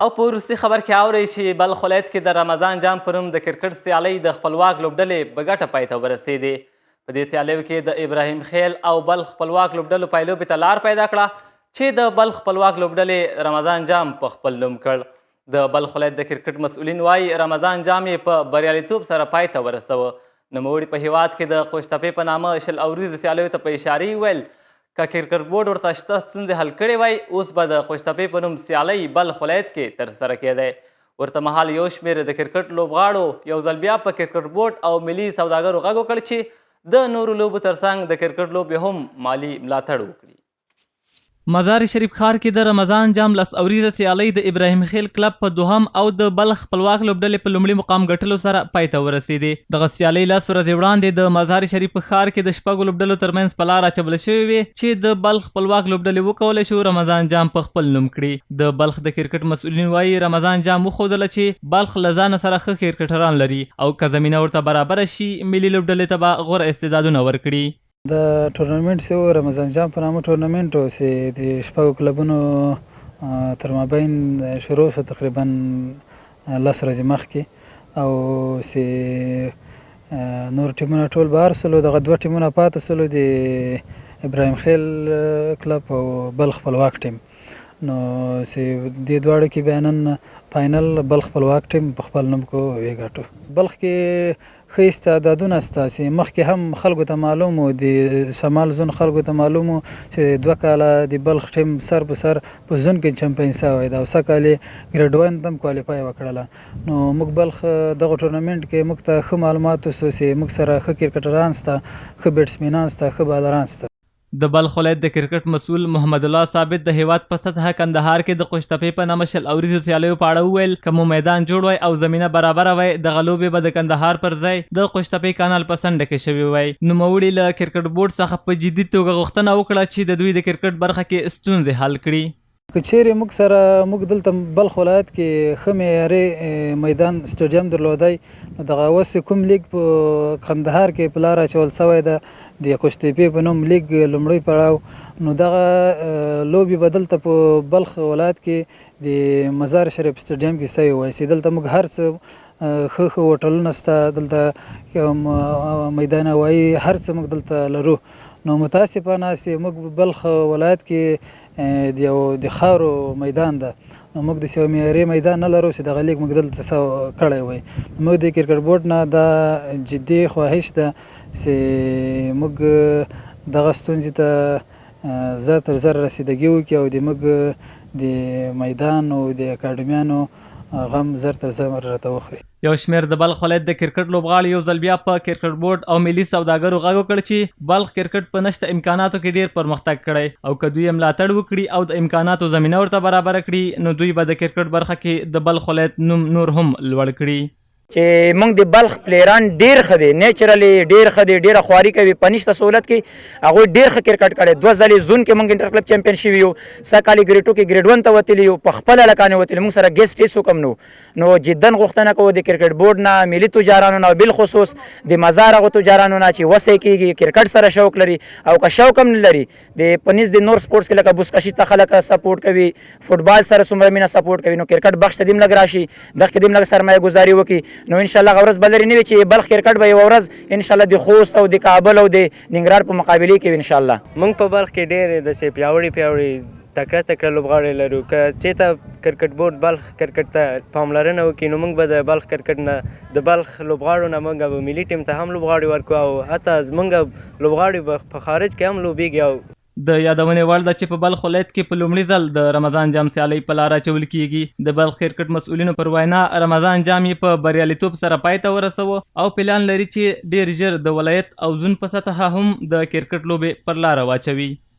او په وروستي خبر کې اورئ چې بلخ ولایت کې د رمضان جام په نوم د کرکټ سیالۍ د خپلواک لوبډلې په ګټه پای ته ورسېدې. په دې سیالیو کې د ابراهیم خیل او بلخ خپلواک لوبډلو پایلوبې ته لار پیدا کړه چې د بلخ خپلواک لوبډلې رمضان جام په خپل نوم کړ. د بلخ ولایت د کرکټ مسؤلین وایي رمضان جام یې په بریالیتوب سره پای ته ورسوه. نوموړي په هیواد کې د قوشتپې په نامه 20 اوریزو سیالیو ته په اشارې وویل که کرکټ بورډ ورته شته ستونزې حل کړې وای اوس به د قوشتپې په نوم سیالۍ بلخ ولایت کې ترسره کېدی. ورته مهال یو شمېر د کرکټ لوبغاړو یو ځل بیا په کرکټ بورډ او ملي سوداګرو غږ وکړ چې د نورو لوبو ترڅنګ د کرکټ لوبې هم مالي ملاتړ وکړي. مزار شریف ښار کې د رمضان جام 10 اوریزه سیالۍ د ابراهیم خیل کلب په دوهم او د بلخ خپلواک لوبډلې په لومړي مقام ګټلو سره پای ته ورسېدې. دغه سیالۍ 10 ورځې وړاندې د مزار شریف په ښار کې د شپږو لوبډلو ترمنځ په لاره اچولې شوې وې چې د بلخ خپلواک لوبډلې وکولی شو رمضان جام په خپل نوم کړي. د بلخ د کرکټ مسؤلین وایي رمضان جام وښودله چې بلخ له ځانه سره ښه کرکټران لري او که زمینه ورته برابره شي ملي لوبډلې ته به غوره استعدادونه ورکړي. د ټورنمنټ چې رمضان جام په نامه ټورنمنټ و چې د شپږو کلبونو تر مابین شروع شو تقریبا 10 ورځې مخکې او چې نور ټیمونه ټول بهر سولو دغه 2 ټیمونه پاتې سولو د ابراهیم خیل کلب او بلخ خپلواک ټیم. نو چې دې دواړو کې بیا نن فاینل بلخ خپلواک ټیم په خپل نوم کو وګټو. بلخ کې ښه استعدادونه سته چې مخکې هم خلکو ته معلوم و د شمال زون خلکو ته معلوم و چې 2 کاله د بلخ ټیم سر په سر په زون کې چمپیون شوی دی او څه کال یې ګریډ 1 ته هم کوالیفای وکړله. نو موږ بلخ دغه ټورنمنټ کې موږ ته ښه معلومات وسو چې موږ سره ښه کرکټران سته ښه بیټسمینان سته ښه بالران سته. د بلخ ولایت د کرکټ مسؤل محمد الله ثابت د هیواد په سطحه کندهار کې د قوشتپې په نامه 20 اوریزو سیالیو په اړه وویل که مو میدان جوړ وای او زمینه برابره وای دغه لوبې به د کندهار پر ځای د قوشتپې کانال په څنډه کې شوې وای. نوموړي له کرکټ بورډ څخه په جدي توګه غوښتنه وکړه چې د دوی د کرکټ برخه کې ستونزې حل کړي. که چیرې موږ دلته بلخ ولایت کې ښه معیاري میدان سټیډیم درلودی نو دغه اوس کوم لیګ په کندهار کې په لاره اچول سوی ده د قوشتپې په نوم لیګ لومړی پړاو نو دغه لوبې به دلته په بلخ ولایت کې د مزار شریف سټیډیم کې سوی وای چې دلته موږ هر څه ښه هوټلونه شته دلته میدان هوایي هر څه موږ دلته لرو. نو متاسفانه چې موږ بلخ ولایت کې د خاورو میدان ده نو موږ د معیاري میدان نه لرو چې دغه لیګ موږ دلته کړی وای. موږ د کرکټ بورډ نه دا جدي خواهش ده چې موږ دغه ستونزې ته زر تر زر رسیدګي وکړي او د موږ د میدان او د اکاډمیانو غم زر تر زر راته وخوري. یو شمېر د بلخ ولایت د کرکټ لوبغاړي یو ځل بیا په کرکټ بورډ او ملي سوداګرو غږ وکړ چې بلخ کرکټ په نشته امکاناتو کې ډیر پرمختګ کړی او که دوی یې ملاتړ وکړي او د امکاناتو زمینه ورته برابره کړي نو دوی به د کرکټ برخه کې د بلخ ولایت نوم نور هم لوړ کړي. چې موږ د بلخ پلیران ډیر ښه دي نیچرلی ډیر ښه دي ډیره خواري کوي په نشته سهولت کې هغوی ډیر ښه کرکټ کړی 2 ځلې زون کې موږ انټر کلب چمپیون شوي یو څه کال ګریډ 2 کې ګریډ 1 ته وتلي یو په خپله هلکانې وتلي موږ سره ګیسټ هېڅ هم نو جدا غوښتنه کوو د کرکټ بورډ نه ملي تجارانو نه بالخصوص د مزار هغو تجارانو نه چې وسې کېږي کرکټ سره شوق لري او که شوق هم نه لري د په نس د نور سپورټس کې لکه بوسکشي ته خلک سپورټ کوي فوټبال سره څومره مینه سپورټ کوي نو کرکټ بخش ته دې هم لږ راشي دغه کې دې هم لږ سرمایه ګزاري وکړي نو انشاءالله هغه ورځ بلري نه وي چې بلخ کرکټ به یوه ورځ انشاءالله د خوست او د کابل او د ننګرهار په مقابلې کې وي انشاءالله. موږ په بلخ کې ډېرې داسې پیاوړي تکړه لوبغاړي لرو که چېرته کرکټ بورډ بلخ کرکټ ته پاملرنه وکړي نو موږ به د بلخ کرکټ نه د بلخ لوبغاړو نه موږ به ملي ټیم ته هم لوبغاړي ورکړو او حتی موږ لوبغاړي به په خارج کې هم لوبېږي. او د یادونې وړ ده چې په بلخ ولایت کې په لومړي ځل د رمضان جام سیالۍ په لاره اچول کیږي. د بلخ کرکټ مسؤلینو پر وینا رمضان جام یې په بریالیتوب سره پای ته ورسوه او پلان لري چې ډیر ژر د ولایت او زون په سطحه هم د کرکټ لوبې پر لاره واچوي.